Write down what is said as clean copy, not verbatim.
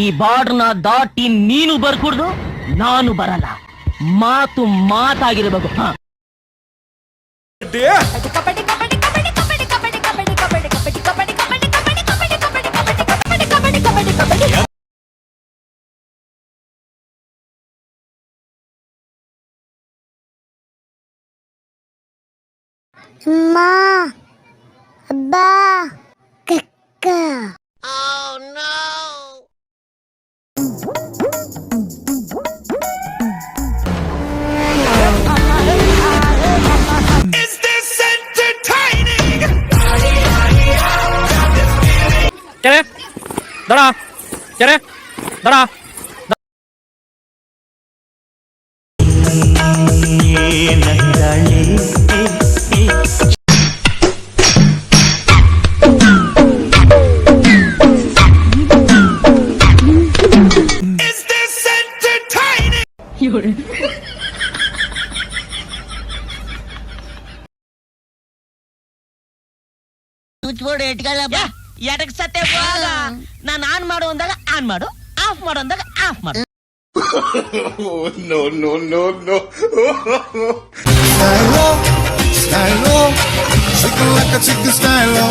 ಈ ಬಾರ್ಡರ್ನ ದಾಟಿ ನೀನು ಬರ್ಕೂಡ್ದು, ನಾನು ಬರಲ್ಲ. ಮಾತು ಮಾತಾಗಿರ್ಬೇಕು. ಅಮ್ಮ, ಅಬ್ಬ, ಕಕ್ಕ. ಕೆರೆ ದಡ, ಕೆರೆ ದಡ. ಎಡಕ್ ಸತ್ತೆ ನಾನು ಆನ್ ಮಾಡು ಅಂದಾಗ ಆನ್ ಮಾಡು, ಆಫ್ ಮಾಡು ಅಂದಾಗ ಆಫ್ ಮಾಡು. No, no, no, no. Stylo, stylo, shaking like a chicken stylo.